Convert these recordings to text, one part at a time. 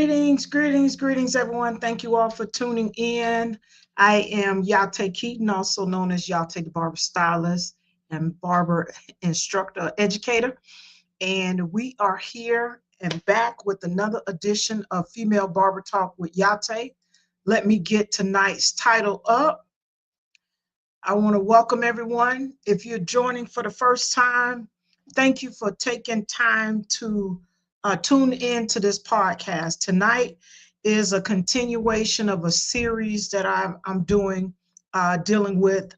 Greetings, everyone. Thank you all for tuning in. I am Yataye Keaton, also known as Yataye the Barber Stylist and Barber Instructor Educator. And we are here and back with another edition of Female Barber Talk with Yataye. Let me get tonight's title up. I want to welcome everyone. If you're joining for the first time, thank you for taking time to tune in to this podcast. Tonight is a continuation of a series that I'm doing dealing with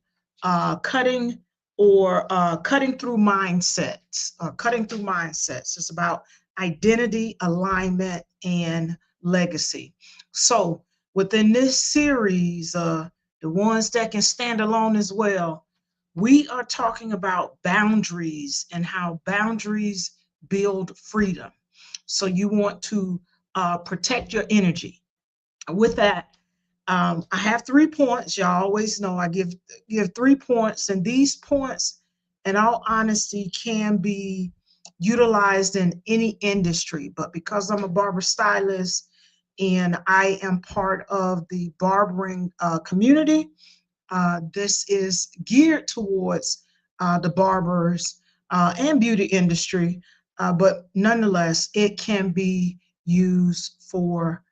cutting through mindsets. Cutting through mindsets. It's about identity, alignment, and legacy. So within this series, the ones that can stand alone as well, we are talking about boundaries and how boundaries build freedom. So you want to protect your energy. With that, I have 3 points. Y'all always know I give 3 points, and these points, in all honesty, can be utilized in any industry. But because I'm a barber stylist and I am part of the barbering community, this is geared towards the barbers and beauty industry, but nonetheless, it can be used for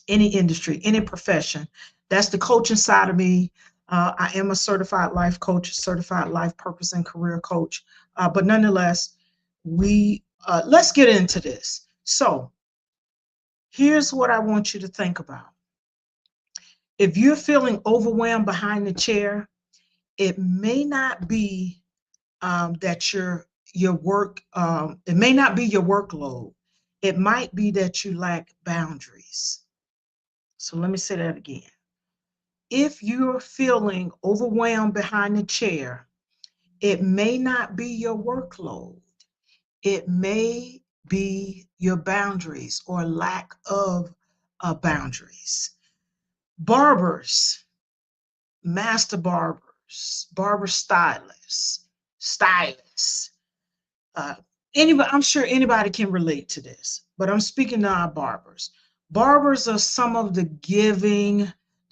any industry, any profession. That's the coaching side of me. I am a certified life coach, a certified life purpose and career coach, but nonetheless, let's get into this. So here's what I want you to think about. If you're feeling overwhelmed behind the chair, it may not be that your work, it may not be your workload. It might be that you lack boundaries. So let me say that again. If you're feeling overwhelmed behind the chair, it may not be your workload. It may be your boundaries or lack of boundaries. Barbers, master barbers, barber stylists. Anybody, I'm sure anybody can relate to this, but I'm speaking to our barbers. Barbers are some of the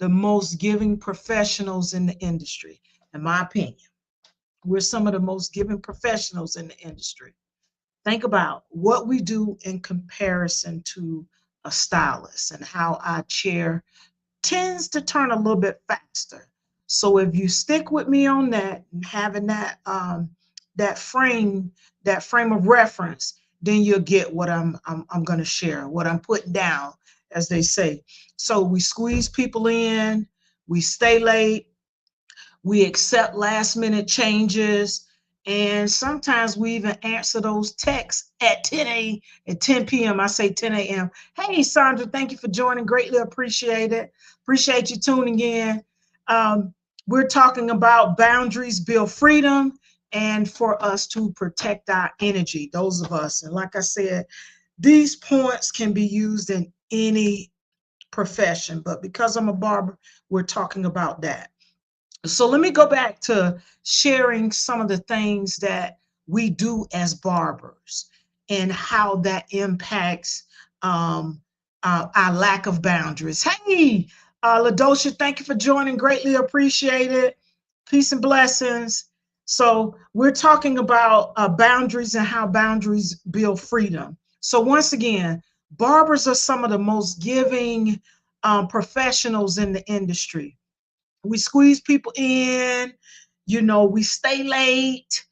most giving professionals in the industry, in my opinion. We're some of the most giving professionals in the industry. Think about what we do in comparison to a stylist and how our chair tends to turn a little bit faster. So if you stick with me on that and having that frame of reference, then you'll get what I'm going to share, what I'm putting down, as they say. So we squeeze people in, we stay late, we accept last minute changes, and sometimes we even answer those texts at 10 p.m. I say 10 a.m. Hey, Sandra, thank you for joining. Greatly appreciate it. Appreciate you tuning in. We're talking about boundaries build freedom and for us to protect our energy, those of us. And like I said, these points can be used in any profession, but because I'm a barber, we're talking about that. So let me go back to sharing some of the things that we do as barbers and how that impacts our lack of boundaries. Hey, LaDosha, thank you for joining. Greatly appreciate it. Peace and blessings. So we're talking about boundaries and how boundaries build freedom. So once again, barbers are some of the most giving professionals in the industry. We squeeze people in, we stay late.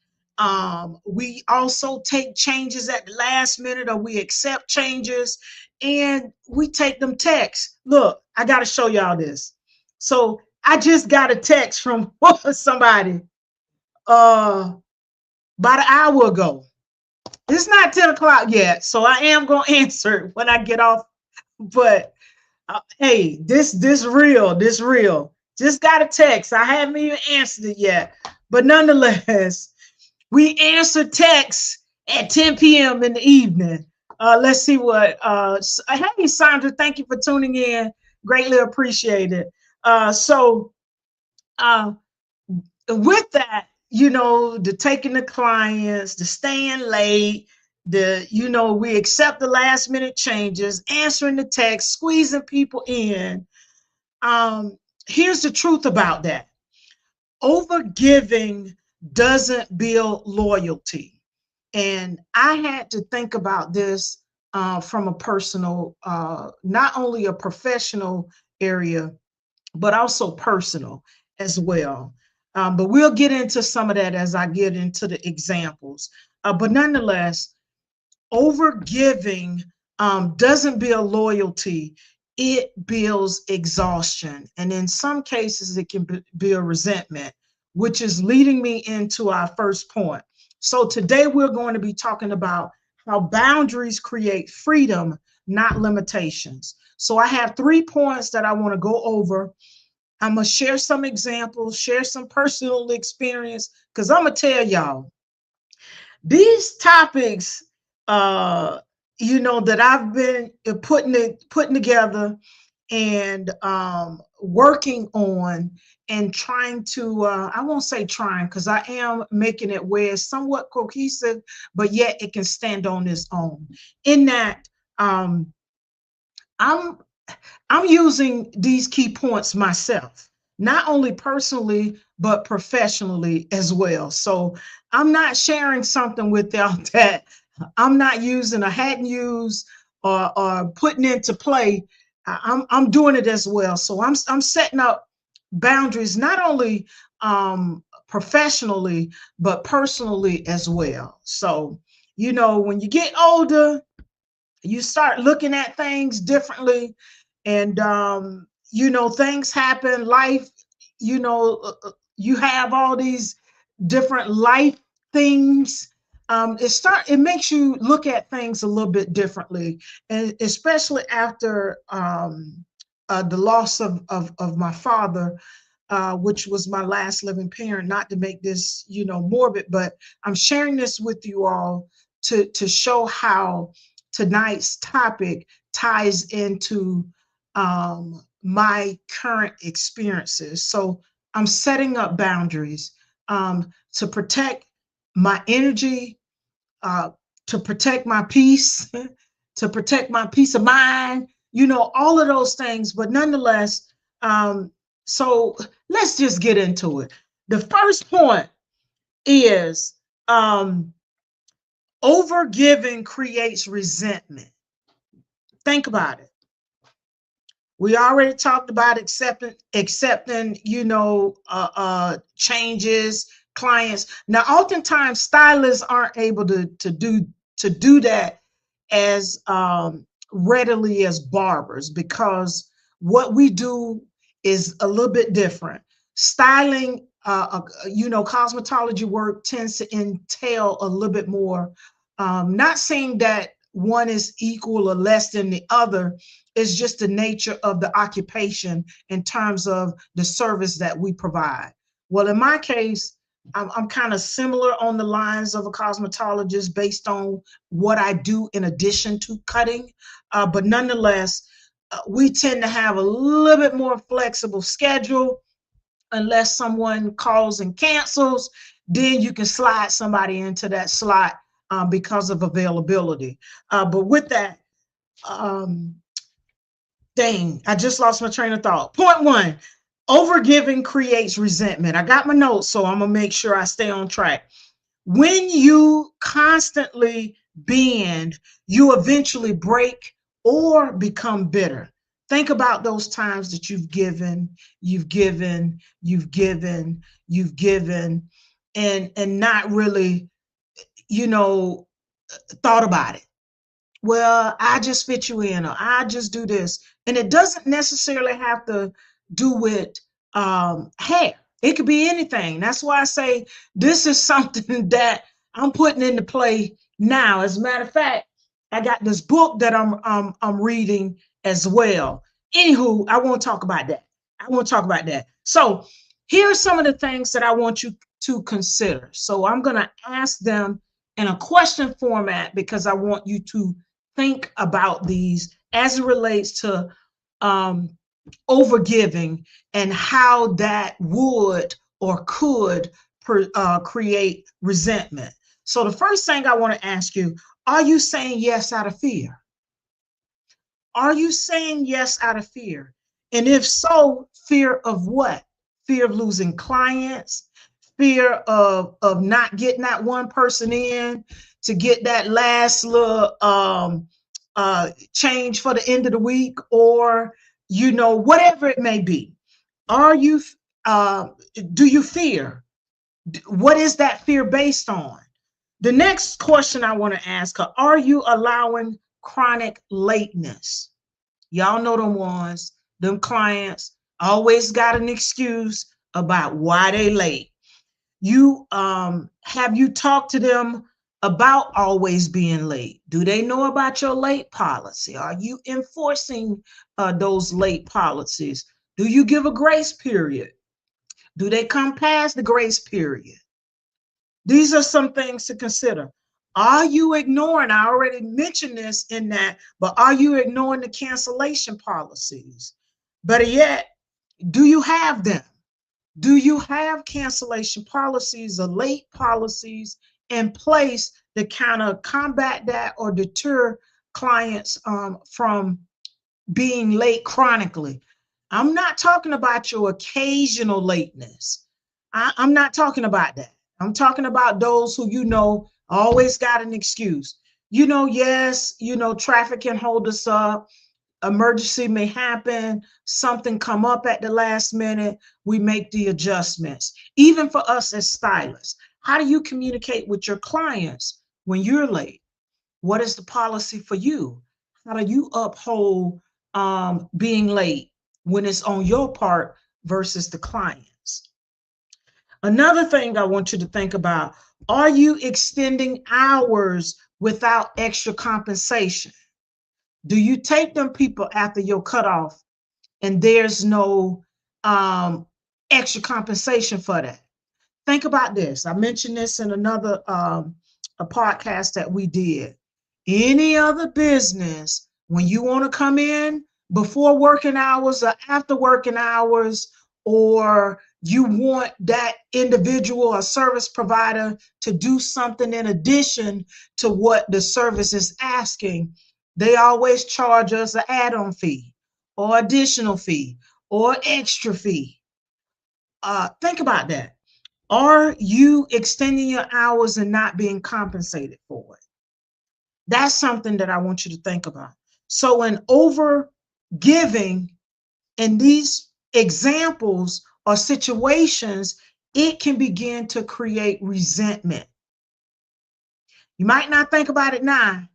We also take changes at the last minute, or we accept changes, and we take them texts. Look, I got to show y'all this. So I just got a text from somebody about an hour ago. It's not 10 o'clock yet, so I am going to answer it when I get off. But hey, this real. Just got a text. I haven't even answered it yet. But nonetheless, we answer texts at 10 p.m. in the evening. Let's see what. Hey, Sandra, thank you for tuning in. Greatly appreciate it. So with that, the taking the clients, the staying late, We accept the last minute changes, answering the text, squeezing people in. Here's the truth about that. Overgiving doesn't build loyalty. And I had to think about this from a personal, not only a professional area, but also personal as well. But we'll get into some of that as I get into the examples. But nonetheless, overgiving doesn't build loyalty, it builds exhaustion. And in some cases, it can build resentment, which is leading me into our first point. So today we're going to be talking about how boundaries create freedom, not limitations. So I have 3 points that I want to go over. I'm going to share some examples, share some personal experience, because I'm going to tell y'all, these topics, that I've been putting together and working on and trying to, I won't say trying, because I am making it where it's somewhat cohesive, but yet it can stand on its own. In that, I'm I'm using these key points myself, not only personally, but professionally as well. So I'm not sharing something with y'all that I'm not using or hadn't used or putting into play. I'm doing it as well. So I'm setting up boundaries, not only professionally, but personally as well. So, when you get older, you start looking at things differently, and things happen, life, you have all these different life things. It makes you look at things a little bit differently, and especially after the loss of my father, which was my last living parent. Not to make this morbid, but I'm sharing this with you all to show how tonight's topic ties into my current experiences. So I'm setting up boundaries to protect my energy, uh, to protect my peace, to protect my peace of mind, all of those things. But nonetheless, so let's just get into it. The first point is overgiving creates resentment. Think about it. We already talked about accepting, changes, clients. Now, oftentimes stylists aren't able to do that as readily as barbers, because what we do is a little bit different. Styling, cosmetology work tends to entail a little bit more. Not saying that one is equal or less than the other. It's just the nature of the occupation in terms of the service that we provide. Well, in my case, I'm kind of similar on the lines of a cosmetologist based on what I do in addition to cutting. But nonetheless, we tend to have a little bit more flexible schedule. Unless someone calls and cancels, then you can slide somebody into that slot because of availability. But with that, dang, I just lost my train of thought. Point 1, overgiving creates resentment. I got my notes, so I'm going to make sure I stay on track. When you constantly bend, you eventually break or become bitter. Think about those times that you've given, and not really, thought about it. Well, I just fit you in, or I just do this. And it doesn't necessarily have to do with hair. It could be anything. That's why I say this is something that I'm putting into play now. As a matter of fact, I got this book that I'm reading as well. Anywho, I won't talk about that. So here are some of the things that I want you to consider. So I'm going to ask them in a question format, because I want you to think about these as it relates to overgiving and how that would or could create resentment. So the first thing I want to ask you, Are you saying yes out of fear? Are you saying yes out of fear? And if so, fear of what? Fear of losing clients, fear of not getting that one person in to get that last little change for the end of the week, or whatever it may be. Are you do you fear? What is that fear based on? The next question I want to ask her, are you allowing chronic lateness? Y'all know them ones, them clients always got an excuse about why they late. You have you talked to them about always being late? Do they know about your late policy? Are you enforcing those late policies? Do you give a grace period? Do they come past the grace period? These are some things to consider. Are you ignoring? I already mentioned this in that, but are you ignoring the cancellation policies? Better yet, do you have them? Do you have cancellation policies or late policies in place to kind of combat that or deter clients from being late chronically? I'm not talking about your occasional lateness. I'm not talking about that. I'm talking about those who, always got an excuse. Yes, traffic can hold us up. Emergency may happen. Something come up at the last minute. We make the adjustments. Even for us as stylists, how do you communicate with your clients when you're late? What is the policy for you? How do you uphold being late when it's on your part versus the client's? Another thing I want you to think about, are you extending hours without extra compensation? Do you take them people after your cutoff and there's no extra compensation for that? Think about this. I mentioned this in another a podcast that we did. Any other business, when you want to come in before working hours or after working hours, or you want that individual or service provider to do something in addition to what the service is asking, they always charge us an add-on fee or additional fee or extra fee. Think about that. Are you extending your hours and not being compensated for it? That's something that I want you to think about. So in over giving in these examples or situations, it can begin to create resentment. You might not think about it now,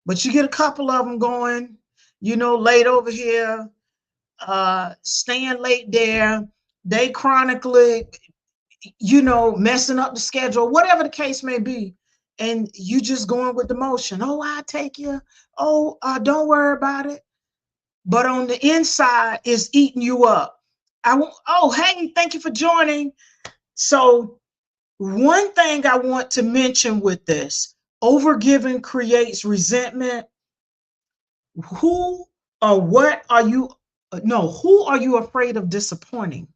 but you get a couple of them going, late over here, staying late there. They chronically, messing up the schedule, whatever the case may be. And you just going with the motion. Oh, I'll take you. Oh, don't worry about it. But on the inside, it's eating you up. Oh, hey, thank you for joining. So one thing I want to mention with this, overgiving creates resentment. Who or what are you, no, who are you afraid of disappointing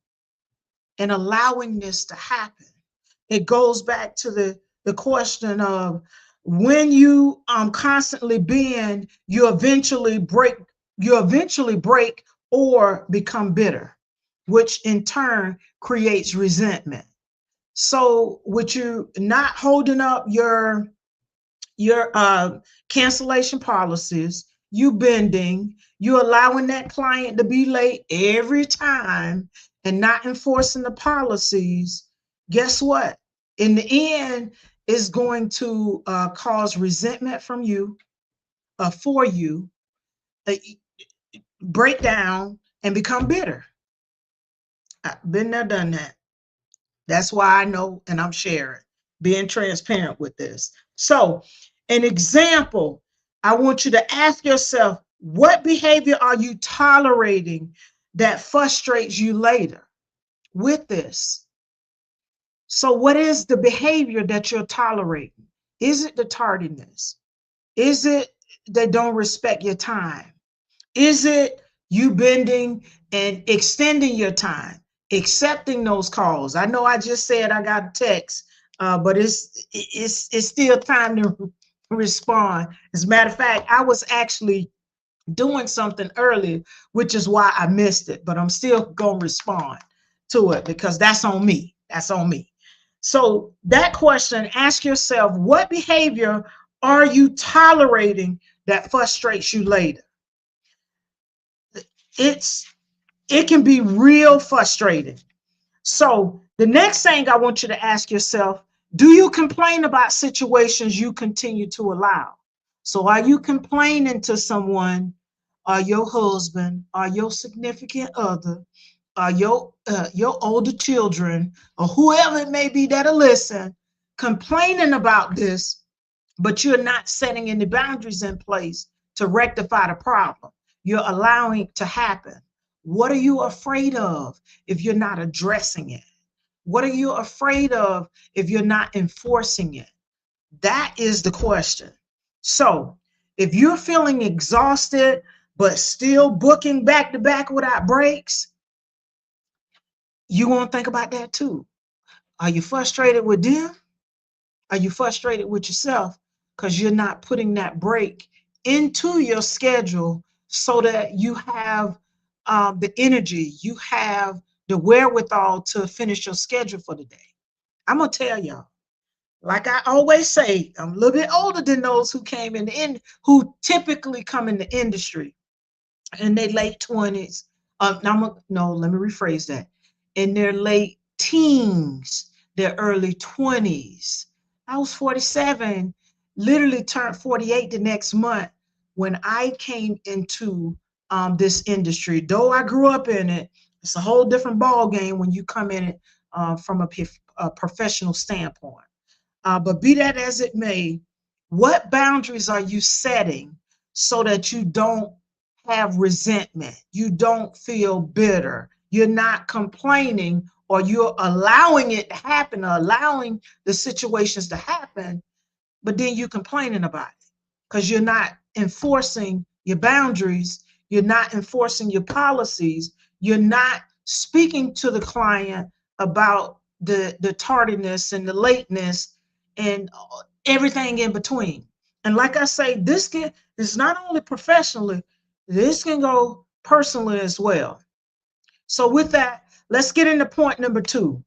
and allowing this to happen? It goes back to the question of, when you constantly bend, you eventually break or become bitter, which in turn creates resentment. So with you not holding up your cancellation policies, you bending, you allowing that client to be late every time and not enforcing the policies, guess what? In the end, it's going to cause resentment from you, for you, break down and become bitter. I've been there, done that. That's why I know, and I'm sharing, being transparent with this. So an example, I want you to ask yourself, what behavior are you tolerating that frustrates you later with this? So what is the behavior that you're tolerating? Is it the tardiness? Is it they don't respect your time? Is it you bending and extending your time, accepting those calls? I know I just said I got a text, but it's still time respond. As a matter of fact, I was actually doing something earlier, which is why I missed it, but I'm still going to respond to it because that's on me. That's on me. So that question, ask yourself, what behavior are you tolerating that frustrates you later? It can be real frustrating. So the next thing I want you to ask yourself, do you complain about situations you continue to allow? So are you complaining to someone, or your husband, or your significant other, or your older children, or whoever it may be that'll listen, complaining about this, but you're not setting any boundaries in place to rectify the problem? You're allowing it to happen. What are you afraid of if you're not addressing it? What are you afraid of if you're not enforcing it? That is the question. So if you're feeling exhausted, but still booking back to back without breaks, you want to think about that too. Are you frustrated with them? Are you frustrated with yourself because you're not putting that break into your schedule so that you have the energy, you have the wherewithal to finish your schedule for the day? I'm going to tell y'all, like I always say, I'm a little bit older than those who came who typically come in the industry in their late 20s. No, let me rephrase that. In their late teens, their early 20s. I was 47, literally turned 48 the next month when I came into this industry. Though I grew up in it, it's a whole different ball game when you come in it from a professional standpoint. But be that as it may, what boundaries are you setting so that you don't have resentment? You don't feel bitter. You're not complaining, or you're allowing it to happen, or allowing the situations to happen, but then you're complaining about it because you're not enforcing your boundaries. You're not enforcing your policies. You're not speaking to the client about the tardiness and the lateness and everything in between. And like I say, this is not only professionally, this can go personally as well. So with that, let's get into point number two.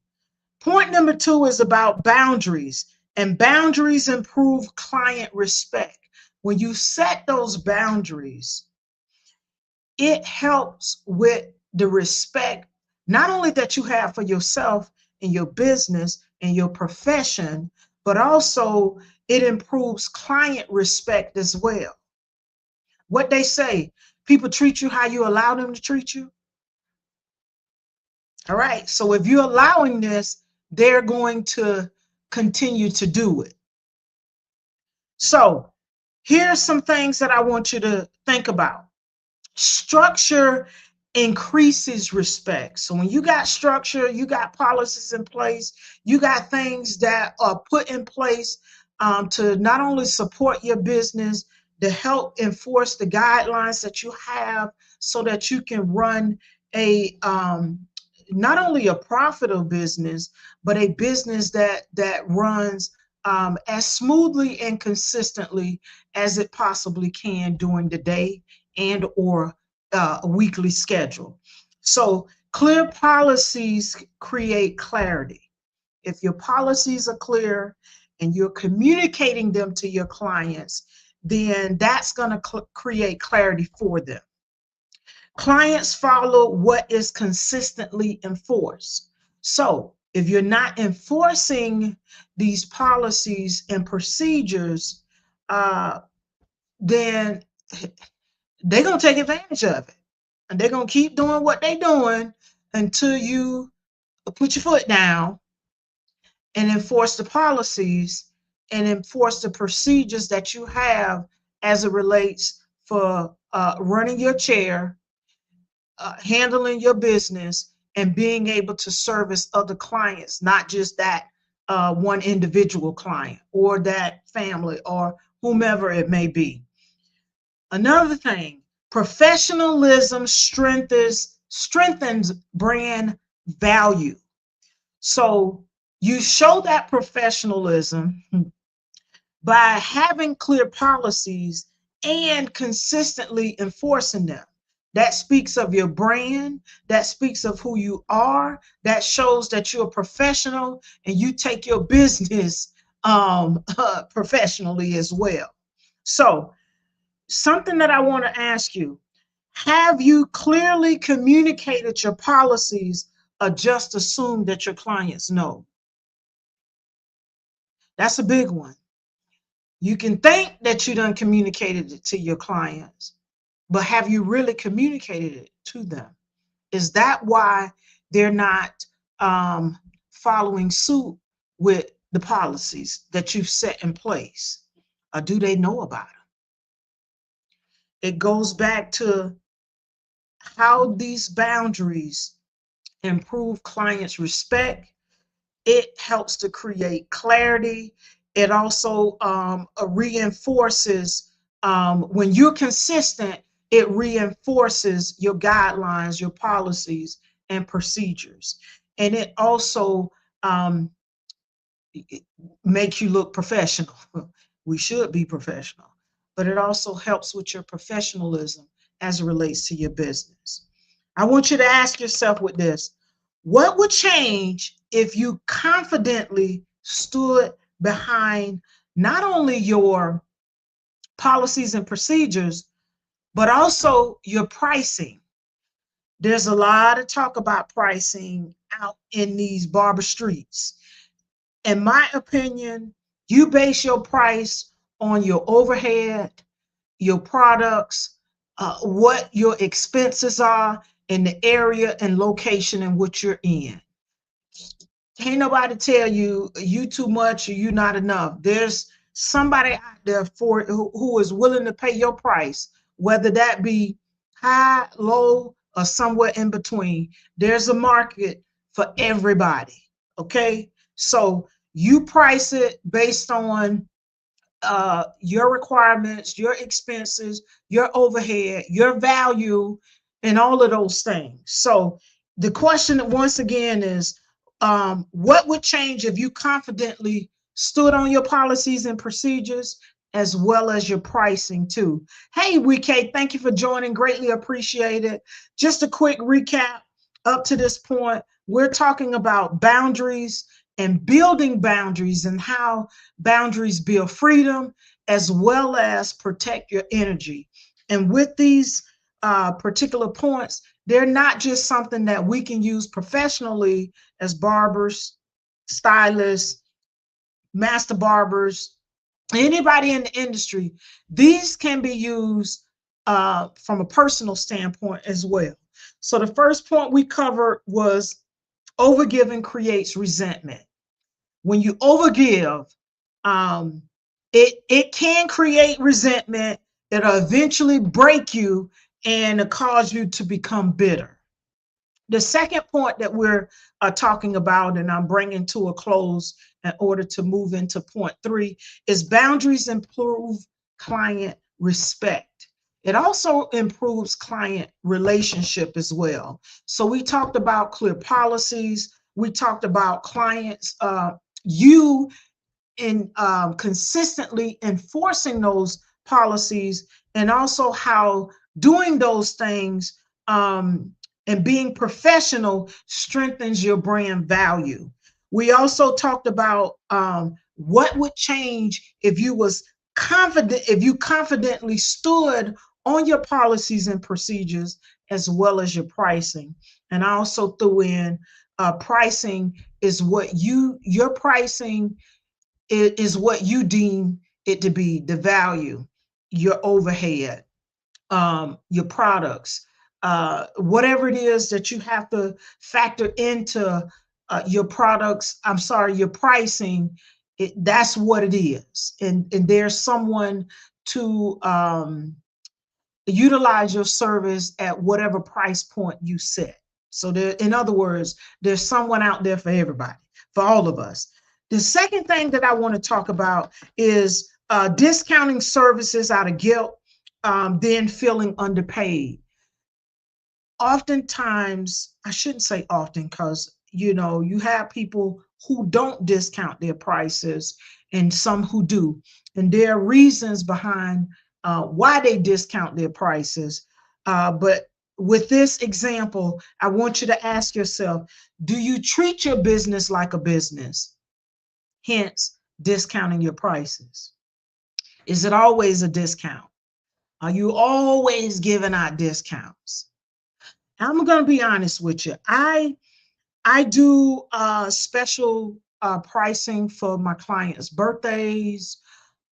Point number two is about boundaries, and boundaries improve client respect. When you set those boundaries, it helps with the respect, not only that you have for yourself and your business and your profession, but also it improves client respect as well. What they say, people treat you how you allow them to treat you. All right. So if you're allowing this, they're going to continue to do it. So here's some things that I want you to think about. Structure increases respect. So when you got structure, you got policies in place, you got things that are put in place to not only support your business, to help enforce the guidelines that you have so that you can run a not only a profitable business, but a business that runs as smoothly and consistently as it possibly can during the day and or a weekly schedule. So clear policies create clarity. If your policies are clear and you're communicating them to your clients, then that's going to create clarity for them. Clients follow what is consistently enforced. So if you're not enforcing these policies and procedures, then they're going to take advantage of it. And they're going to keep doing what they're doing until you put your foot down and enforce the policies and enforce the procedures that you have as it relates for running your chair, handling your business, and being able to service other clients, not just that one individual client or that family or whomever it may be. Another thing, professionalism strengthens brand value. So you show that professionalism by having clear policies and consistently enforcing them. That speaks of your brand, that speaks of who you are, that shows that you're a professional and you take your business professionally as well. So, something that I want to ask you, have you clearly communicated your policies or just assume that your clients know? That's a big one. You can think that you done communicated it to your clients, but have you really communicated it to them? Is that why they're not following suit with the policies that you've set in place? Or do they know about them? It goes back to how these boundaries improve clients' respect. It helps to create clarity. It also reinforces, when you're consistent, it reinforces your guidelines, your policies, and procedures. And it also um, it makes you look professional. We should be professional, but it also helps with your professionalism as it relates to your business. I want you to ask yourself with this: what would change if you confidently stood behind not only your policies and procedures, but also your pricing? There's a lot of talk about pricing out in these barber streets. In my opinion, you base your price on your overhead, your products, what your expenses are, in the area and location in which you're in. Can't nobody tell you you too much or you not enough. There's somebody out there for who is willing to pay your price, whether that be high, low, or somewhere in between. There's a market for everybody. Okay, so you price it based on your requirements, your expenses, your overhead, your value, and all of those things. So the question once again is, what would change if you confidently stood on your policies and procedures as well as your pricing too? Hey, WK, thank you for joining. Greatly appreciated. Just a quick recap up to this point. We're talking about boundaries and building boundaries and how boundaries build freedom as well as protect your energy. And with these particular points, they're not just something that we can use professionally as barbers, stylists, master barbers, anybody in the industry. These can be used from a personal standpoint as well. So the first point we covered was overgiving creates resentment. When you overgive, um, it can create resentment. It'll eventually break you and cause you to become bitter. The second point that we're talking about, and I'm bringing to a close in order to move into point three, is boundaries improve client respect. It also improves client relationship as well. So we talked about clear policies. We talked about clients, you in consistently enforcing those policies, and also how doing those things and being professional strengthens your brand value. We also talked about what would change if you was confident, if you confidently stood on your policies and procedures as well as your pricing. And I also threw in pricing is what your pricing is what you deem it to be, the value, your overhead, your products, whatever it is that you have to factor into your products, I'm sorry, your pricing, that's what it is. And there's someone to utilize your service at whatever price point you set. So there, in other words, there's someone out there for everybody, for all of us. The second thing that I want to talk about is discounting services out of guilt, then feeling underpaid. Oftentimes, I shouldn't say often, because you have people who don't discount their prices and some who do. And there are reasons behind why they discount their prices. But with this example, I want you to ask yourself, do you treat your business like a business? Hence, discounting your prices. Is it always a discount? Are you always giving out discounts? I'm going to be honest with you. I do special pricing for my clients' birthdays,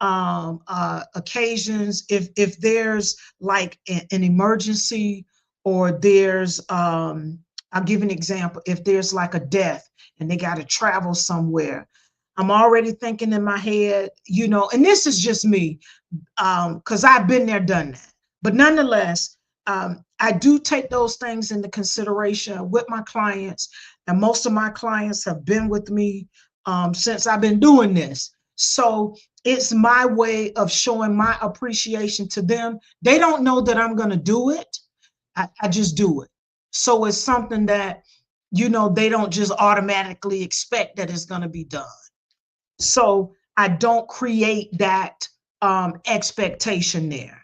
occasions. If there's like an emergency, or there's I'll give an example. If there's like a death and they got to travel somewhere, I'm already thinking in my head, and this is just me, because I've been there, done that. But nonetheless, I do take those things into consideration with my clients, and most of my clients have been with me since I've been doing this. So it's my way of showing my appreciation to them. They don't know that I'm going to do it. I just do it. So it's something that, they don't just automatically expect that it's going to be done. So I don't create that expectation there.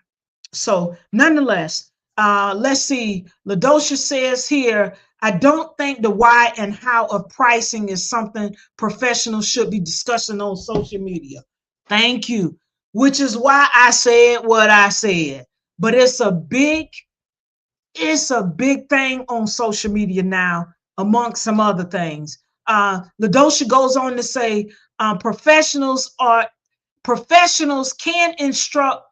So nonetheless, let's see. LaDosha says here, I don't think the why and how of pricing is something professionals should be discussing on social media. Thank you. Which is why I said what I said. But it's a big thing on social media now, amongst some other things. LaDosha goes on to say, professionals can instruct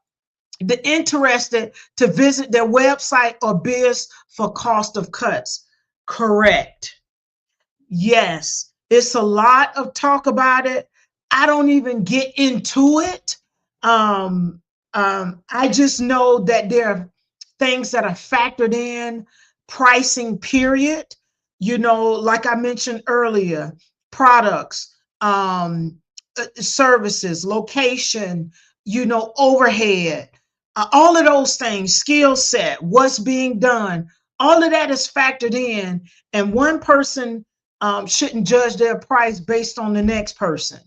the interested to visit their website or biz for cost of cuts. Correct. Yes, it's a lot of talk about it. I don't even get into it. I just know that there are things that are factored in, pricing, period. Like I mentioned earlier, products, services, location, overhead, all of those things, skill set, what's being done, all of that is factored in. And one person shouldn't judge their price based on the next person.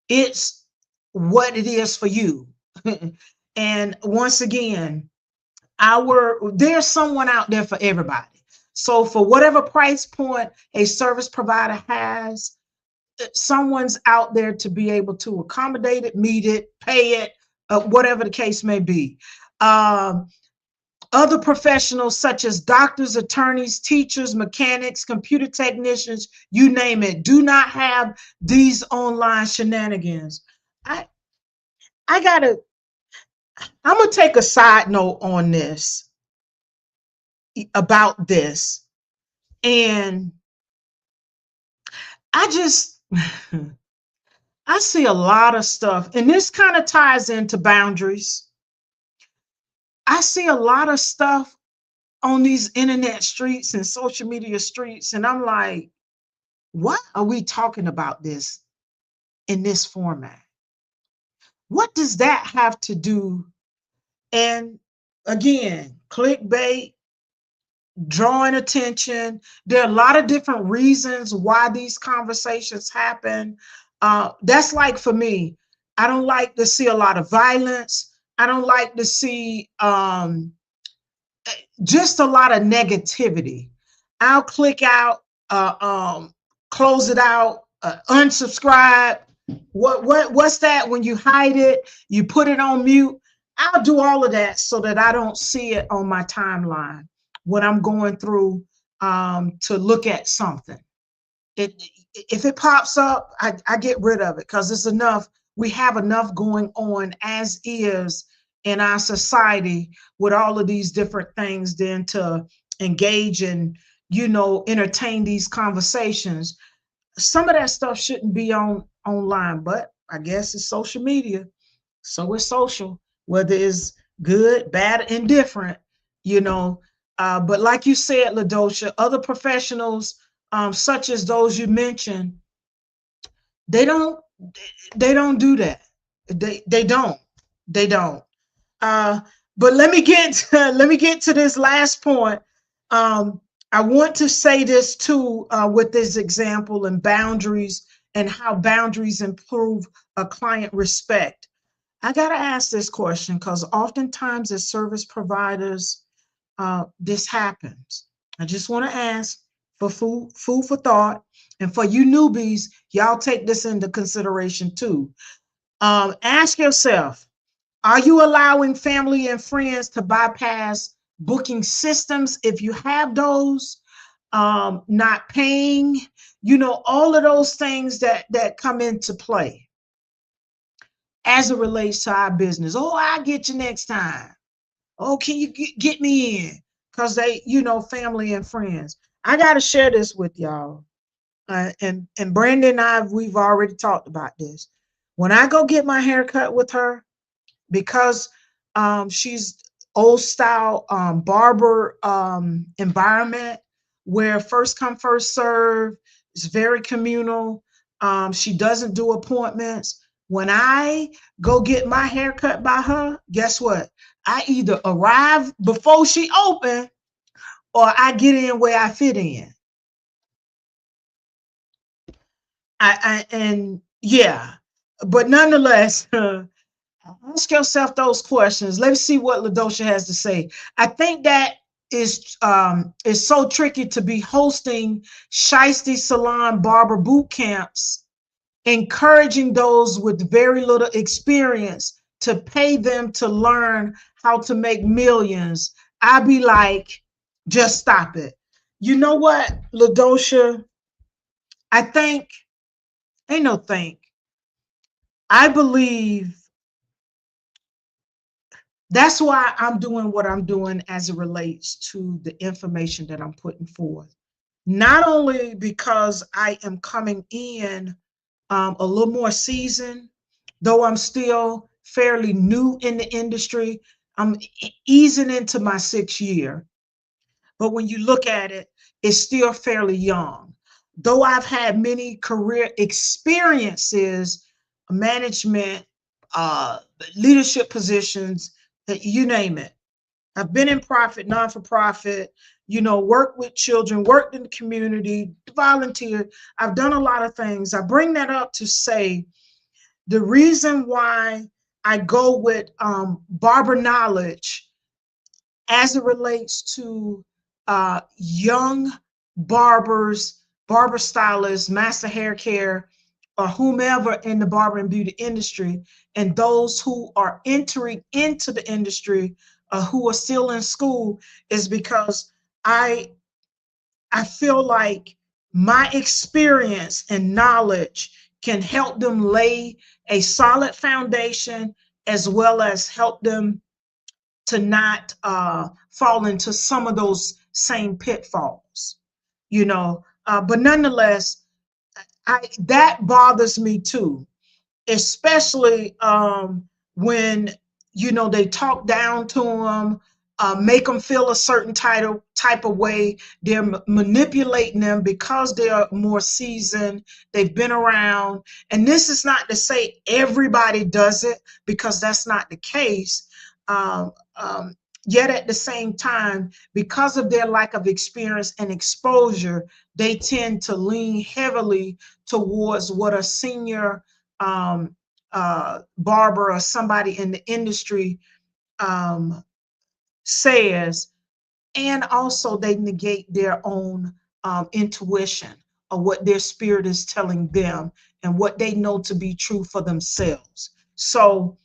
It's what it is for you. And once again, there's someone out there for everybody. So for whatever price point a service provider has, someone's out there to be able to accommodate it, meet it, pay it, whatever the case may be. Other professionals such as doctors, attorneys, teachers, mechanics, computer technicians, you name it, do not have these online shenanigans. I'm gonna take a side note on this, about this. And I see a lot of stuff, and this kind of ties into boundaries. I see a lot of stuff on these internet streets and social media streets, and I'm like, what are we talking about this in this format? What does that have to do? And again, clickbait, drawing attention. There are a lot of different reasons why these conversations happen. That's like, for me, I don't like to see a lot of violence. I don't like to see just a lot of negativity. I'll click out, close it out, unsubscribe. What's that? When you hide it, you put it on mute. I'll do all of that so that I don't see it on my timeline when I'm going through to look at something. If it pops up, I get rid of it, because it's enough. We have enough going on as is in our society with all of these different things, then to engage and, entertain these conversations. Some of that stuff shouldn't be online, but I guess it's social media. So it's social, whether it's good, bad, indifferent, but like you said, LaDosha, other professionals, such as those you mentioned, they don't do that. They don't. But let me get to this last point. I want to say this too, with this example and boundaries and how boundaries improve a client respect. I got to ask this question because oftentimes as service providers, this happens. I just want to ask for food for thought. And for you newbies, y'all take this into consideration too. Ask yourself, are you allowing family and friends to bypass booking systems if you have those? Not paying, all of those things that come into play as it relates to our business. Oh, I'll get you next time. Oh, can you get me in? Because they, family and friends. I got to share this with y'all. And Brandon and we've already talked about this. When I go get my hair cut with her, because she's old style barber environment where first come first serve, it's very communal. She doesn't do appointments. When I go get my hair cut by her, guess what? I either arrive before she open or I get in where I fit in. And yeah, but nonetheless, ask yourself those questions. Let's see what LaDosha has to say. I think that is so tricky to be hosting Shiesty Salon barber boot camps, encouraging those with very little experience to pay them to learn how to make millions. I'd be like, just stop it. You know what, LaDosha? I think, ain't no think. I believe that's why I'm doing what I'm doing as it relates to the information that I'm putting forth. Not only because I am coming in a little more seasoned, though I'm still fairly new in the industry. I'm easing into my 6th year. But when you look at it, it's still fairly young. Though I've had many career experiences, management, uh, leadership positions, you name it. I've been in profit, non-for-profit, worked with children, worked in the community, volunteered. I've done a lot of things. I bring that up to say the reason why I go with barber knowledge as it relates to young barbers, barber stylists, master hair care, or whomever in the barber and beauty industry, and those who are entering into the industry who are still in school, is because I I feel like my experience and knowledge can help them lay a solid foundation as well as help them to not fall into some of those same pitfalls, but nonetheless, that bothers me too, especially when they talk down to them, make them feel a certain type of way. They're manipulating them because they are more seasoned, they've been around. And this is not to say everybody does it, because that's not the case. um, um, Yet at the same time, because of their lack of experience and exposure, they tend to lean heavily towards what a senior um, barber or somebody in the industry um, says, and also they negate their own intuition or what their spirit is telling them and what they know to be true for themselves. So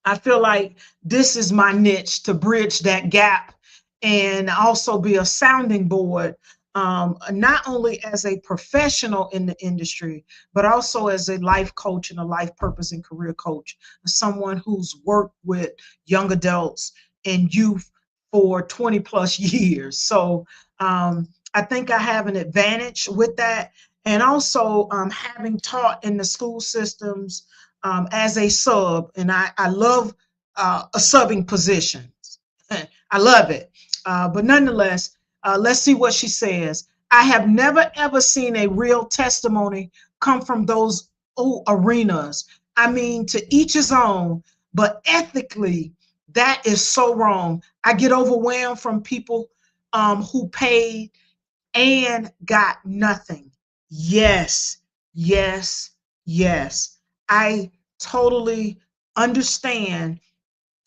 I feel like this is my niche to bridge that gap and also be a sounding board, not only as a professional in the industry, but also as a life coach and a life purpose and career coach, someone who's worked with young adults and youth for 20 plus years. So I think I have an advantage with that. And also having taught in the school systems as a sub, and I love a subbing position. I love it. But nonetheless, let's see what she says. I have never ever seen a real testimony come from those arenas. I mean, to each his own, but ethically, that is so wrong. I get overwhelmed from people who paid and got nothing. Yes, yes, yes. I totally understand,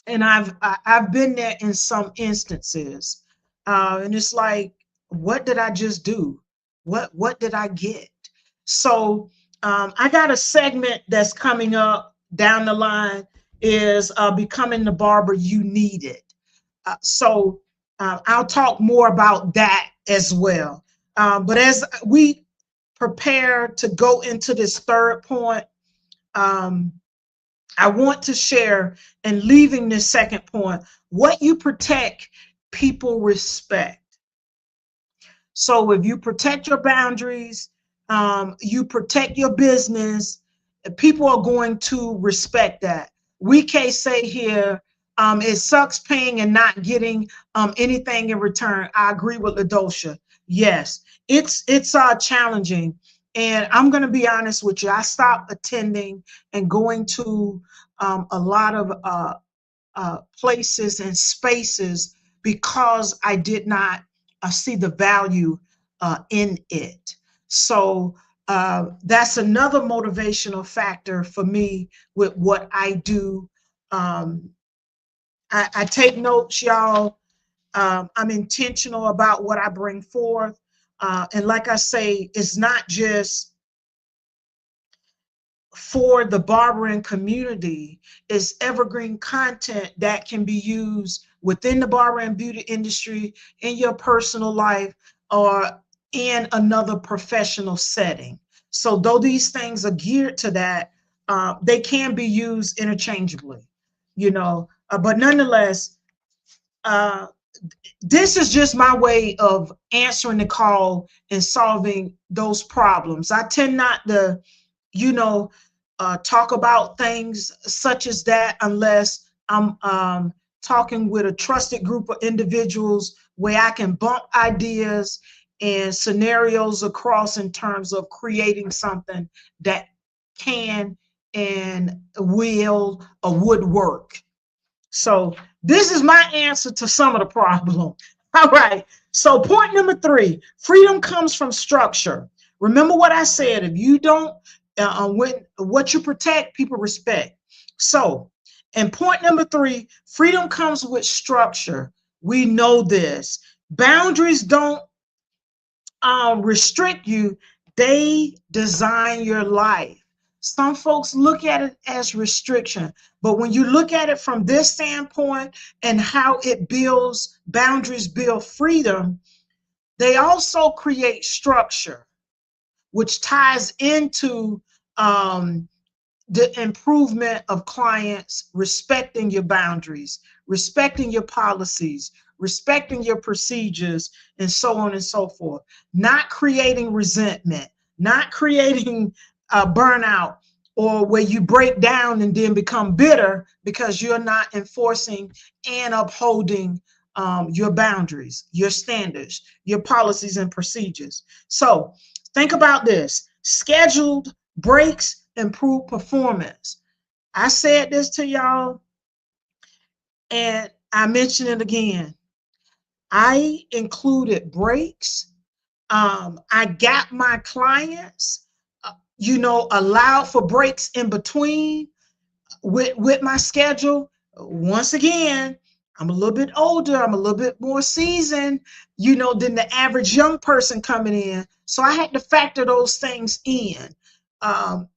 and I've been there in some instances, and it's like, what did I just do? What did I get? So I got a segment that's coming up down the line, is becoming the barber you needed. So I'll talk more about that as well. But as we prepare to go into this third point, um, I want to share, and leaving this second point, what you protect, people respect. So if you protect your boundaries, you protect your business, people are going to respect that. We can't say here, it sucks paying and not getting anything in return. I agree with LaDosha. Yes, it's challenging. And I'm going to be honest with you. I stopped attending and going to a lot of places and spaces because I did not see the value in it. So that's another motivational factor for me with what I do. Um, I take notes, y'all. I'm intentional about what I bring forth. And like I say, it's not just for the barbering community, is evergreen content that can be used within the barber and beauty industry, in your personal life, or in another professional setting. So though these things are geared to that, they can be used interchangeably, but nonetheless, uh, this is just my way of answering the call and solving those problems. I tend not to, you know, talk about things such as that unless I'm talking with a trusted group of individuals where I can bump ideas and scenarios across in terms of creating something that can and will or would work. So this is my answer to some of the problem. All right. So point number 3, freedom comes from structure. Remember what I said. If you don't, when what you protect, people respect. So, and point number 3, freedom comes with structure. We know this. Boundaries don't restrict you, they design your life. Some folks look at it as restriction, but when you look at it from this standpoint and how it builds boundaries, build freedom, they also create structure, which ties into the improvement of clients respecting your boundaries, respecting your policies, respecting your procedures, and so on and so forth. Not creating resentment, not creating burnout, or where you break down and then become bitter because you're not enforcing and upholding your boundaries, your standards, your policies and procedures. So think about this. Scheduled breaks improve performance. I said this to y'all, and I mention it again. I included breaks. I got my clients, allowed for breaks in between with my schedule. Once again, I'm a little bit older, I'm a little bit more seasoned, than the average young person coming in. So I had to factor those things in. Um,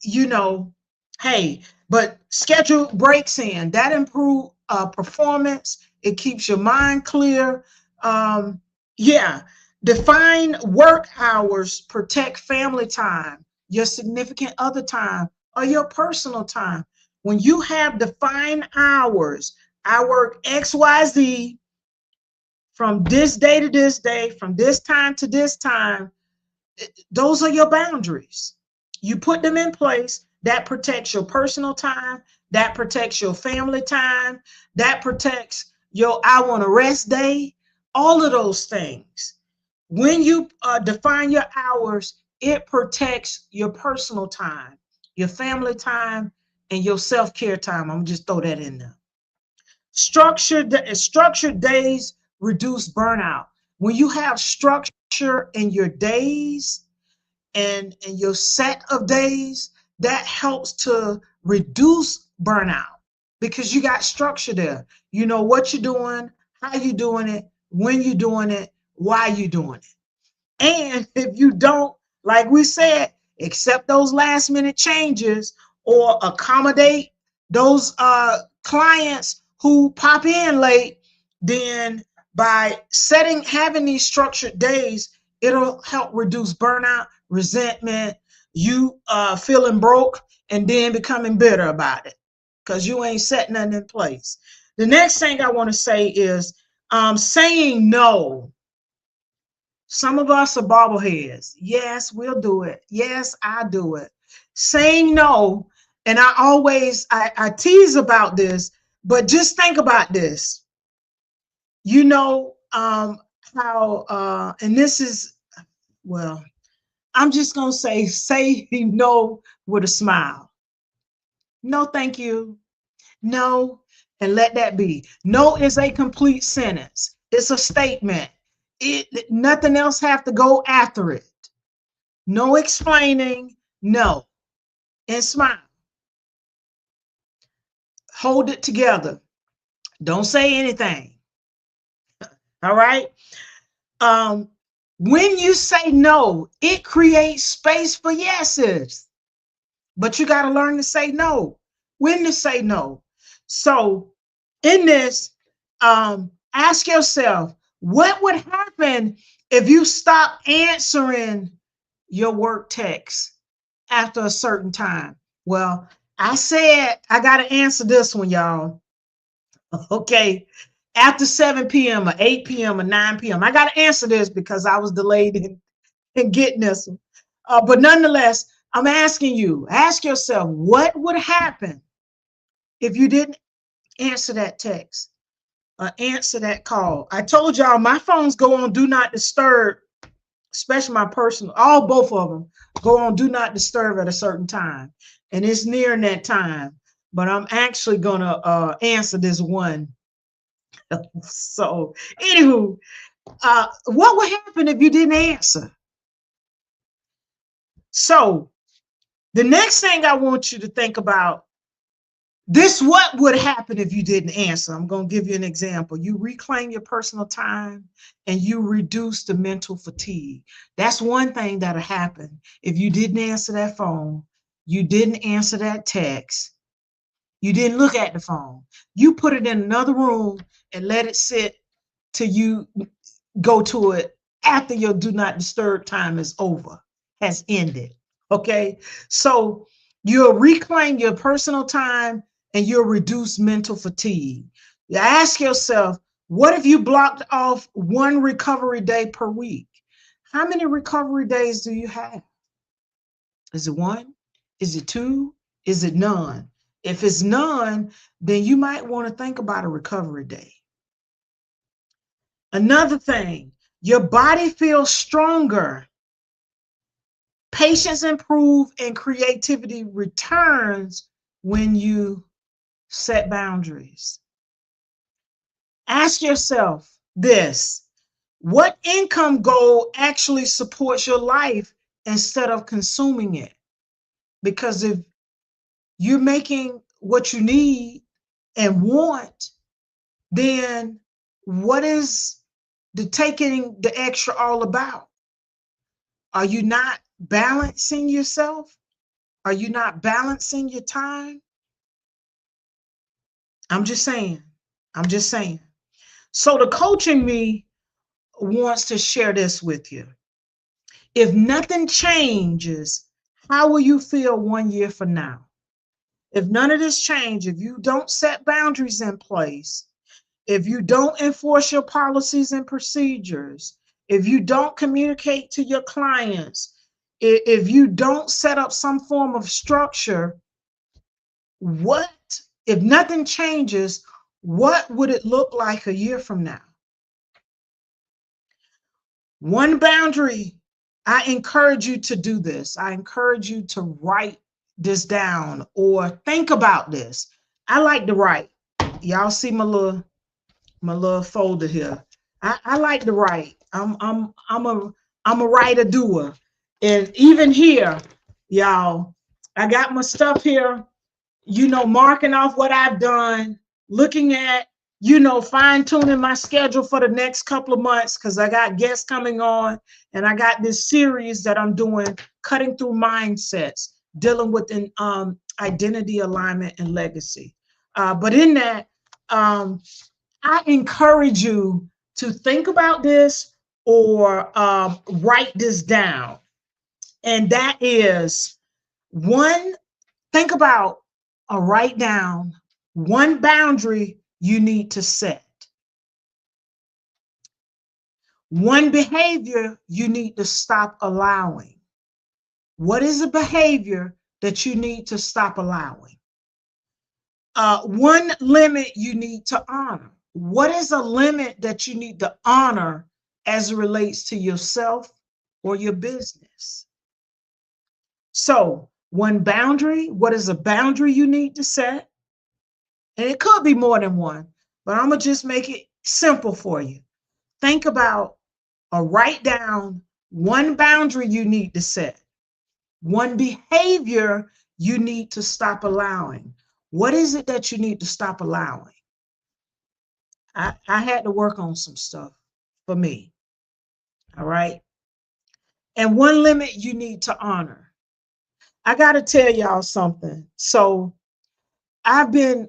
you know, hey, but schedule breaks in. That improve performance. It keeps your mind clear. Yeah, define work hours, protect family time, your significant other time, or your personal time. When you have defined hours, I work XYZ from this day to this day, from this time to this time, those are your boundaries. You put them in place. That protects your personal time. That protects your family time. That protects your I want to rest day. All of those things. When you define your hours, it protects your personal time, your family time, and your self-care time. I'm gonna just throw that in there. Structured days reduce burnout. When you have structure structure in your days and your set of days, that helps to reduce burnout because you got structure there. You know what you're doing, how you're doing it, when you're doing it, why you're doing it. And if you don't, like we said, accept those last minute changes or accommodate those clients who pop in late, then by having these structured days, it'll help reduce burnout, resentment, you feeling broke, and then becoming bitter about it because you ain't setting nothing in place. The next thing I want to say is saying no. Some of us are bobbleheads. Yes, we'll do it. Yes, I do it. Saying no, and I tease about this, but just think about this. You know how, and this is, well, I'm just going to say no with a smile. No, thank you. No, and let that be. No is a complete sentence. It's a statement. Nothing else have to go after it. No explaining, no. And smile. Hold it together. Don't say anything. All right? When you say no, it creates space for yeses. But you got to learn to say no. When to say no. So in this, ask yourself, what would happen if you stop answering your work text after a certain time? Well, I said I got to answer this one, y'all. Okay. After 7 p.m. or 8 p.m. or 9 p.m. I got to answer this because I was delayed in getting this one. But nonetheless, I'm asking you, ask yourself, what would happen if you didn't answer that text or answer that call? I told y'all my phones go on do not disturb, especially my personal, both of them go on do not disturb at a certain time. And it's nearing that time, but I'm actually gonna answer this one. So anywho, what would happen if you didn't answer? So the next thing I want you to think about, what would happen if you didn't answer? I'm going to give you an example. You reclaim your personal time and you reduce the mental fatigue. That's one thing that'll happen if you didn't answer that phone, you didn't answer that text, you didn't look at the phone. You put it in another room and let it sit till you go to it after your do not disturb time is over, has ended. Okay, so you'll reclaim your personal time and you'll reduce mental fatigue. You ask yourself, what if you blocked off one recovery day per week? How many recovery days do you have? Is it one? Is it two? Is it none? If it's none, then you might want to think about a recovery day. Another thing, your body feels stronger. Patience improves and creativity returns when you set boundaries. Ask yourself this: what income goal actually supports your life instead of consuming it? Because if you're making what you need and want, then what is the taking the extra all about? Are you not balancing yourself? Are you not balancing your time? I'm just saying. I'm just saying. So the coaching me wants to share this with you. If nothing changes, how will you feel 1 year from now? If none of this changes, if you don't set boundaries in place, if you don't enforce your policies and procedures, if you don't communicate to your clients, if you don't set up some form of structure, if nothing changes, what would it look like a year from now? One boundary, I encourage you to do this. I encourage you to write this down or think about this. I like to write. Y'all see my little folder here. I like to write. I'm I'm a writer doer. And even here, y'all, I got my stuff here, marking off what I've done, looking at, fine tuning my schedule for the next couple of months because I got guests coming on and I got this series that I'm doing, cutting through mindsets, dealing with an identity alignment and legacy. But in that, I encourage you to think about this or write this down. And that is one, think about or write down one boundary you need to set, one behavior you need to stop allowing. What is a behavior that you need to stop allowing? One limit you need to honor. What is a limit that you need to honor as it relates to yourself or your business? So, one boundary, what is a boundary you need to set? And it could be more than one, but I'm going to just make it simple for you. Think about or write down one boundary you need to set, one behavior you need to stop allowing. What is it that you need to stop allowing? I had to work on some stuff for me. All right. And one limit you need to honor. I got to tell y'all something. So I've been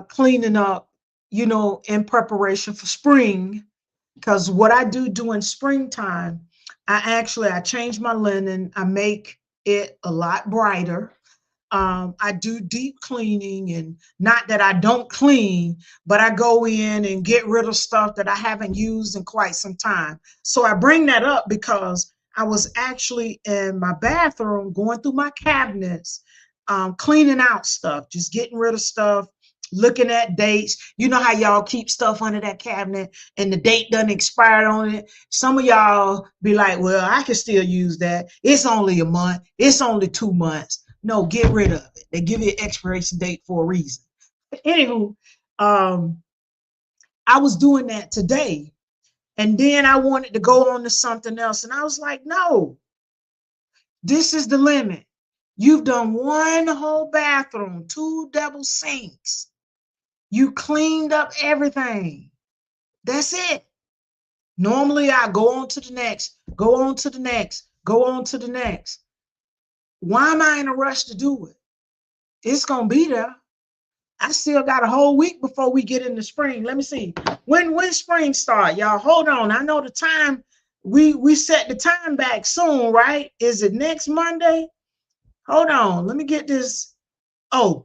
cleaning up, in preparation for spring, because what I do during springtime, I change my linen. I make it a lot brighter. I do deep cleaning, and not that I don't clean, but I go in and get rid of stuff that I haven't used in quite some time. So I bring that up because I was actually in my bathroom going through my cabinets, cleaning out stuff, just getting rid of stuff, looking at dates. You know how y'all keep stuff under that cabinet and the date doesn't expire on it. Some of y'all be like, well, I can still use that. It's only a month. It's only 2 months. No, get rid of it. They give you an expiration date for a reason. Anywho, I was doing that today. And then I wanted to go on to something else. And I was like, no, this is the limit. You've done one whole bathroom, 2 double sinks. You cleaned up everything. That's it. Normally I go on to the next, go on to the next, go on to the next. Why am I in a rush to do it? It's going to be there. I still got a whole week before we get into spring. Let me see. When spring start, y'all? Hold on. I know the time. We set the time back soon, right? Is it next Monday? Hold on. Let me get this. Oh,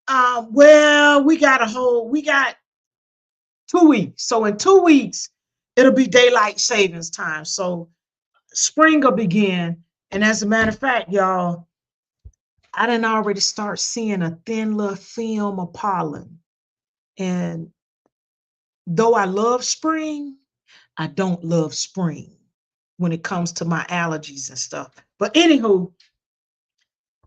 well, we got 2 weeks. So in 2 weeks, it'll be daylight savings time. So spring will begin. And as a matter of fact, y'all, I didn't already start seeing a thin little film of pollen. And though I love spring, I don't love spring when it comes to my allergies and stuff. But anywho,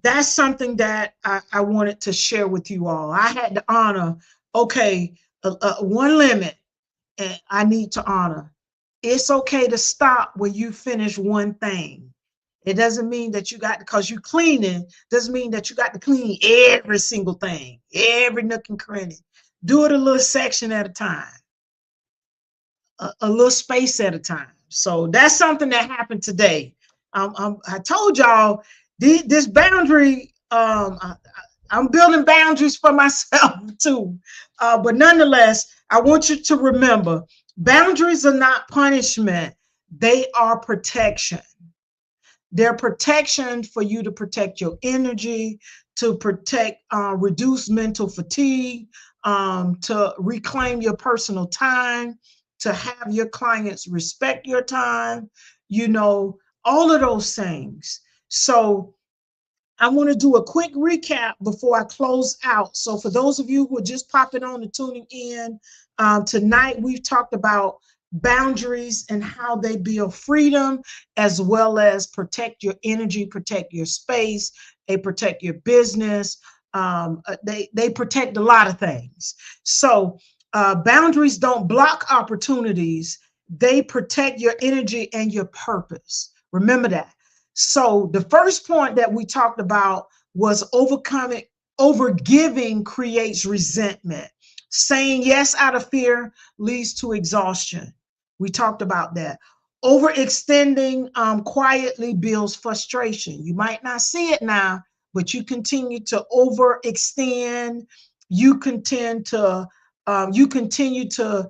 that's something that I wanted to share with you all. I had to honor, okay, one limit and I need to honor. It's okay to stop when you finish one thing. It doesn't mean that you got, because you cleaning, doesn't mean that you got to clean every single thing, every nook and cranny. Do it a little section at a time, a little space at a time. So that's something that happened today. I told y'all this boundary, I'm building boundaries for myself too. But nonetheless, I want you to remember, boundaries are not punishment. They are protection. They're protection for you to protect your energy, to protect, reduce mental fatigue, to reclaim your personal time, to have your clients respect your time, all of those things. So I want to do a quick recap before I close out. So for those of you who are just popping on and tuning in, tonight we've talked about boundaries and how they build freedom, as well as protect your energy, protect your space, they protect your business, they protect a lot of things. So boundaries don't block opportunities, They protect your energy and your purpose. Remember that. So the first point that we talked about was overgiving creates resentment. Saying yes out of fear leads to exhaustion. We talked about that. Overextending quietly builds frustration. You might not see it now, but you continue to overextend. You continue to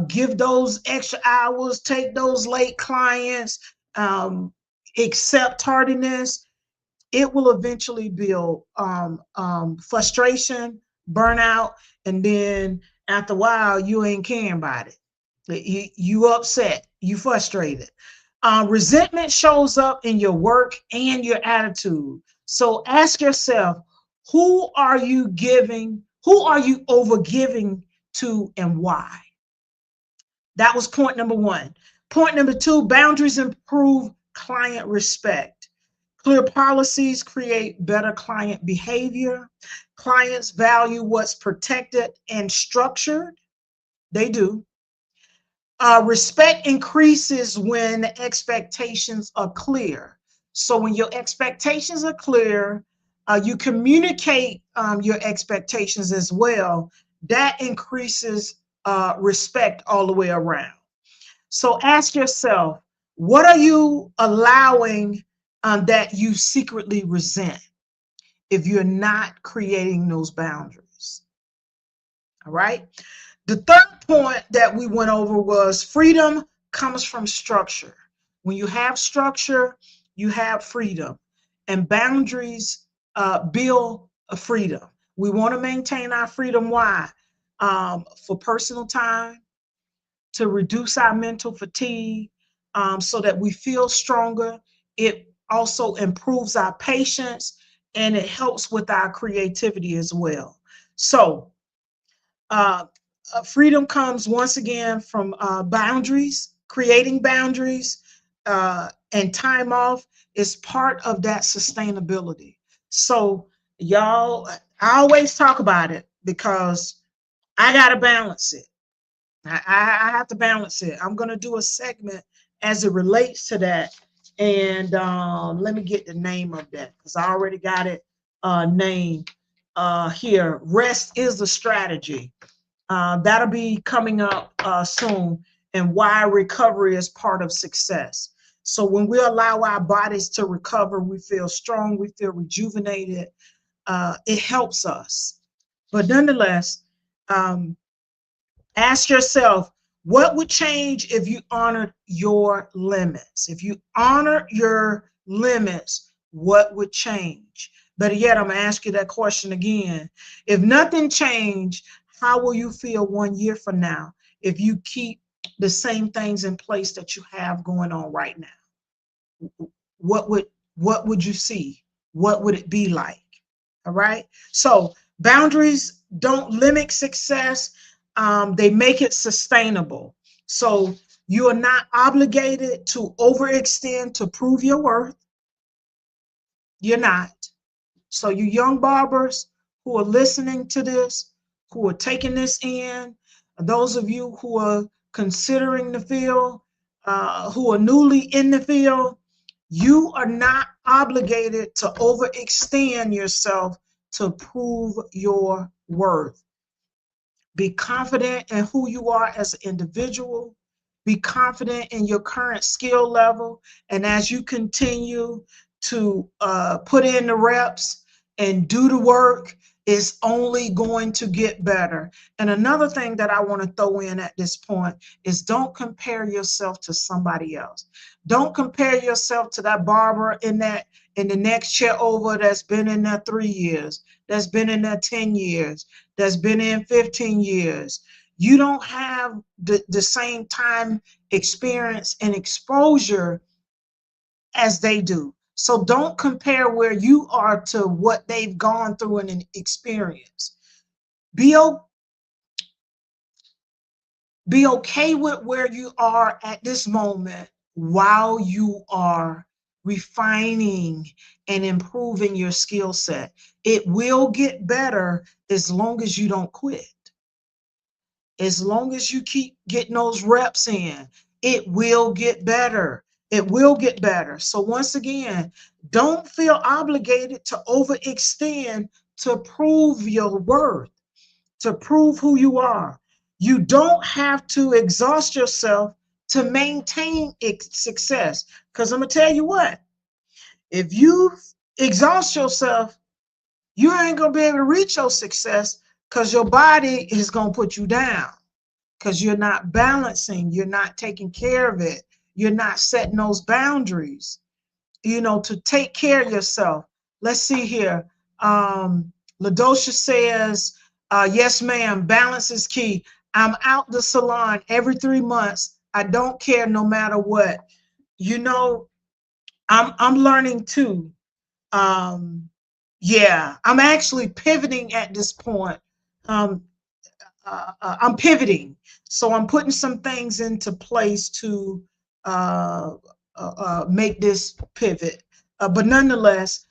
give those extra hours, take those late clients, accept tardiness. It will eventually build frustration, burnout, and then after a while, you ain't caring about it. You upset, you frustrated. Resentment shows up in your work and your attitude. So ask yourself, who are you giving? Who are you overgiving to, and why? That was point number one. Point number two, boundaries improve client respect. Clear policies create better client behavior. Clients value what's protected and structured. They do. Respect increases when expectations are clear. So when your expectations are clear, you communicate your expectations as well. That increases respect all the way around. So ask yourself, what are you allowing that you secretly resent if you're not creating those boundaries? All right. The third point that we went over was freedom comes from structure. When you have structure, you have freedom, and boundaries build a freedom. We want to maintain our freedom. Why? For personal time, to reduce our mental fatigue, so that we feel stronger. It also improves our patience, and it helps with our creativity as well. So, uh, freedom comes once again from boundaries, creating boundaries, and time off is part of that sustainability. So, y'all, I always talk about it because I got to balance it. I have to balance it. I'm going to do a segment as it relates to that. And let me get the name of that because I already got it named here. Rest is a strategy. That'll be coming up soon, and why recovery is part of success. So when we allow our bodies to recover, we feel strong, we feel rejuvenated. It helps us. But nonetheless, um, ask yourself, what would change if you honored your limits? If you honor your limits, what would change? Better yet, I'm going to ask you that question again. If nothing changed, how will you feel 1 year from now if you keep the same things in place that you have going on right now? What would you see? What would it be like? All right. So boundaries don't limit success. They make it sustainable. So you are not obligated to overextend to prove your worth. You're not. So you young barbers who are listening to this, who are taking this in, those of you who are considering the field, who are newly in the field, you are not obligated to overextend yourself to prove your worth. Be confident in who you are as an individual. Be confident in your current skill level. And as you continue to put in the reps and do the work, it's only going to get better. And another thing that I want to throw in at this point is don't compare yourself to somebody else. Don't compare yourself to that barber in the next chair over that's been in there 3 years, that's been in there 10 years, that's been in 15 years. You don't have the same time, experience, and exposure as they do. So don't compare where you are to what they've gone through in an experience. Be, be okay with where you are at this moment while you are refining and improving your skill set. It will get better as long as you don't quit. As long as you keep getting those reps in, It will get better. It will get better. So once again, don't feel obligated to overextend to prove your worth, to prove who you are. You don't have to exhaust yourself to maintain success. Because I'm going to tell you what, if you exhaust yourself, you ain't going to be able to reach your success because your body is going to put you down because you're not balancing, you're not taking care of it, you're not setting those boundaries, to take care of yourself. Let's see here. LaDosha says, yes, ma'am, balance is key. I'm out the salon every 3 months. I don't care no matter what. I'm learning too. Yeah, I'm actually pivoting at this point. Um, I'm pivoting. So I'm putting some things into place to make this pivot. But nonetheless,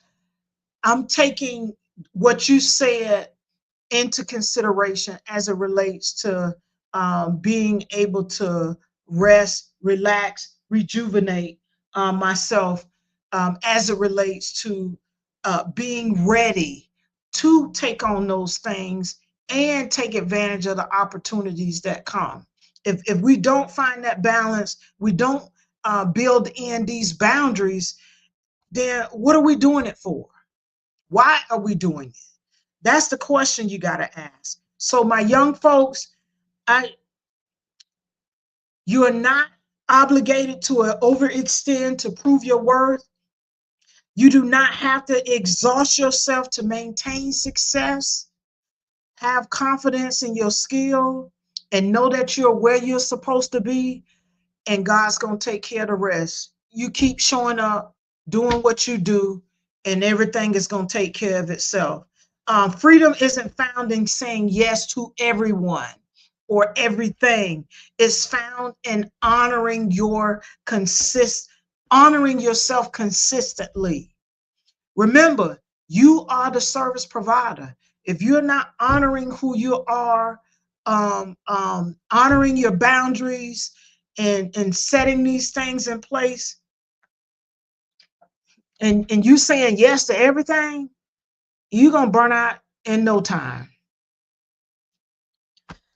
I'm taking what you said into consideration as it relates to being able to rest, relax, rejuvenate myself as it relates to being ready to take on those things and take advantage of the opportunities that come. If we don't find that balance, we don't build in these boundaries, then what are we doing it for? Why are we doing it? That's the question you got to ask. So my young folks, you are not obligated to overextend to prove your worth. You do not have to exhaust yourself to maintain success. Have confidence in your skill and know that you're where you're supposed to be, and God's going to take care of the rest. You keep showing up, doing what you do, and everything is going to take care of itself. Freedom isn't found in saying yes to everyone or everything. It's found in honoring yourself consistently. Remember, you are the service provider. If you're not honoring who you are, honoring your boundaries and setting these things in place, and you saying yes to everything, you're going to burn out in no time.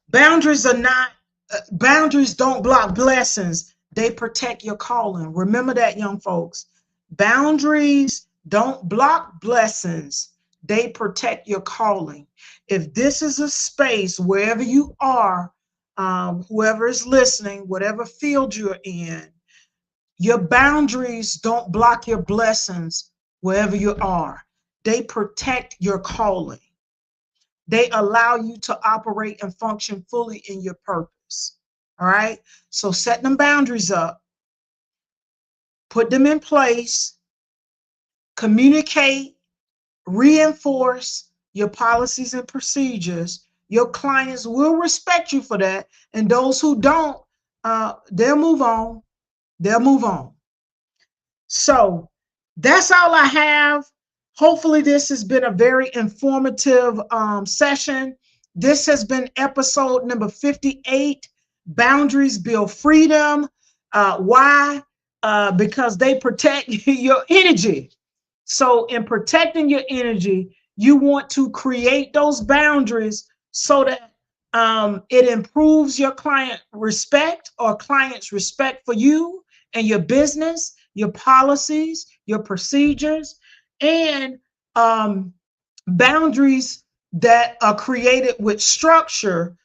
Boundaries don't block blessings. They protect your calling. Remember that, young folks. Boundaries don't block blessings. They protect your calling. If this is a space, wherever you are, whoever is listening, whatever field you're in, your boundaries don't block your blessings wherever you are. They protect your calling. They allow you to operate and function fully in your purpose. All right. So set them boundaries up, put them in place, communicate, reinforce your policies and procedures. Your clients will respect you for that. And those who don't, they'll move on. They'll move on. So that's all I have. Hopefully this has been a very informative session. This has been episode number 58, Boundaries Build Freedom. Why? Because they protect your energy. So in protecting your energy, you want to create those boundaries so that it improves your client respect or client's respect for you and your business, your policies, your procedures, and boundaries that are created with structure.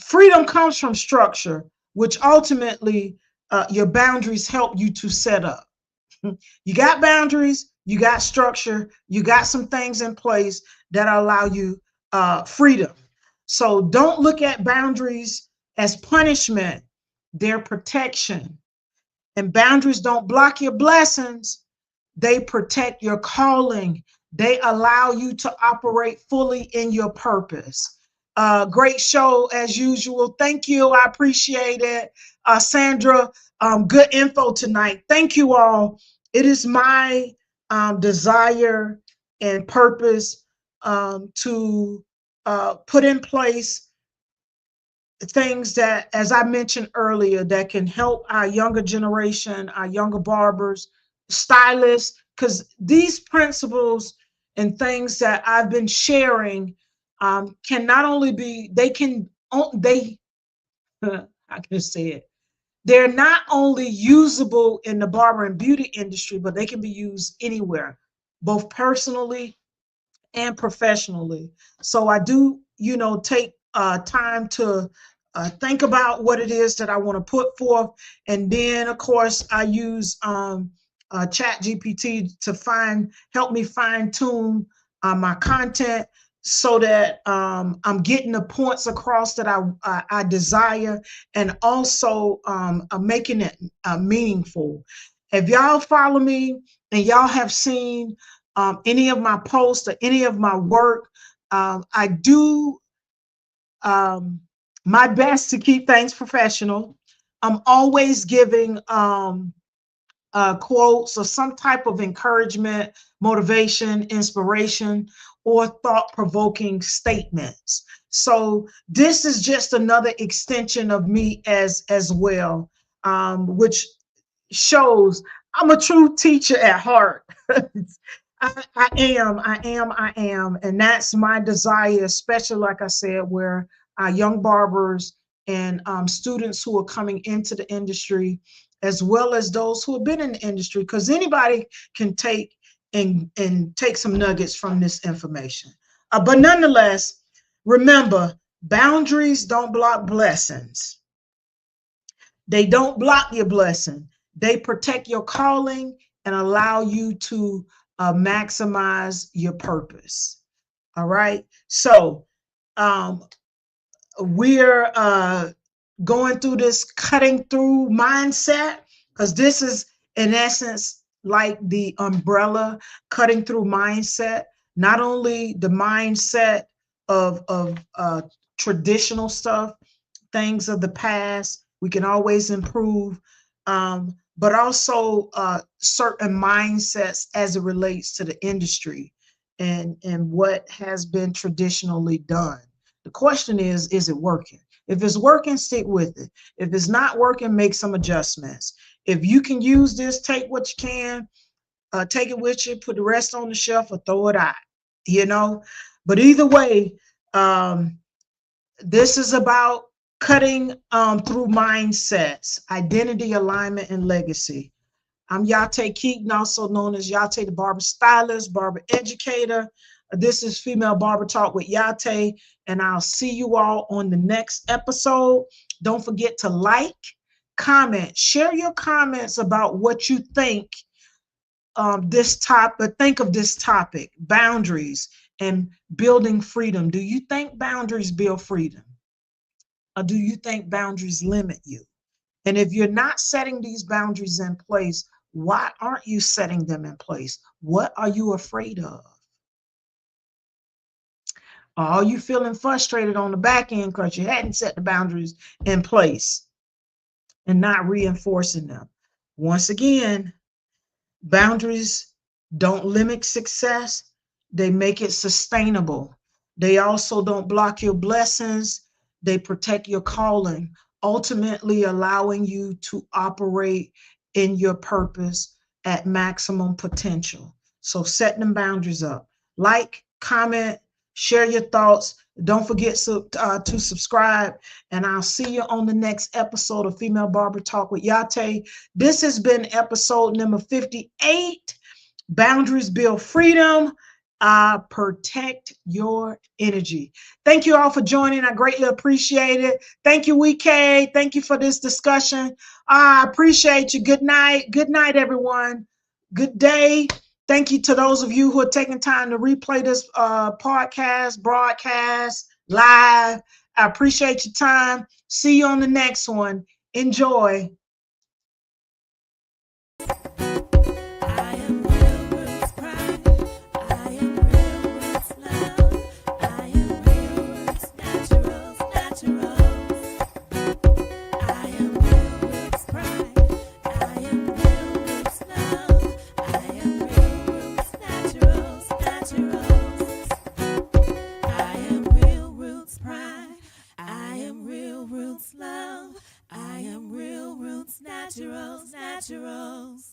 Freedom comes from structure, which ultimately your boundaries help you to set up. You got boundaries, you got structure, you got some things in place that allow you freedom. So don't look at boundaries as punishment, they're protection. And boundaries don't block your blessings, they protect your calling. They allow you to operate fully in your purpose. Great show as usual. Thank you. I appreciate it. Sandra, good info tonight. Thank you all. It is my desire and purpose to put in place things that, as I mentioned earlier, that can help our younger generation, our younger barbers, stylists, because these principles and things that I've been sharing can not only be, they, I can say it, they're not only usable in the barber and beauty industry, but they can be used anywhere, both personally and professionally. So I do, take time to think about what it is that I want to put forth. And then, of course, I use Chat GPT to help me fine tune my content so that I'm getting the points across that I desire, and also making it meaningful. If y'all follow me and y'all have seen any of my posts or any of my work, I do my best to keep things professional. I'm always giving quotes or some type of encouragement, motivation, inspiration, or thought-provoking statements. So this is just another extension of me as well, which shows I'm a true teacher at heart. I am. And that's my desire, especially like I said, where young barbers and students who are coming into the industry, as well as those who have been in the industry, because anybody can take and take some nuggets from this information. But nonetheless, remember, boundaries don't block blessings. They don't block your blessing. They protect your calling and allow you to maximize your purpose. All right. So we're going through this cutting through mindset, because this is, in essence, like the umbrella cutting through mindset. Not only the mindset of traditional stuff, things of the past, we can always improve, but also certain mindsets as it relates to the industry and what has been traditionally done. The question is it working? If it's working, stick with it. If it's not working, make some adjustments. If you can use this, take what you can, take it with you, put the rest on the shelf or throw it out, But either way, this is about cutting through mindsets, identity, alignment, and legacy. I'm Yataye Keaton, also known as Yataye the Barber Stylist, Barber Educator. This is Female Barber Talk with Yataye, and I'll see you all on the next episode. Don't forget to like, comment, share your comments about what you think think of this topic, boundaries and building freedom. Do you think boundaries build freedom? Or do you think boundaries limit you? And if you're not setting these boundaries in place, why aren't you setting them in place? What are you afraid of? Are you feeling frustrated on the back end because you hadn't set the boundaries in place and not reinforcing them? Once again, boundaries don't limit success. They make it sustainable. They also don't block your blessings. They protect your calling, ultimately allowing you to operate in your purpose at maximum potential. So set them boundaries up. Like, comment, share your thoughts. Don't forget to subscribe, and I'll see you on the next episode of Female Barber Talk with Yataye. This has been episode number 58. Boundaries build freedom. Protect your energy. Thank you all for joining. I greatly appreciate it. Thank you, WeK. Thank you for this discussion. I appreciate you. Good night. Good night, everyone. Good day. Thank you to those of you who are taking time to replay this podcast, broadcast, live. I appreciate your time. See you on the next one. Enjoy. I am real Naturals, naturals.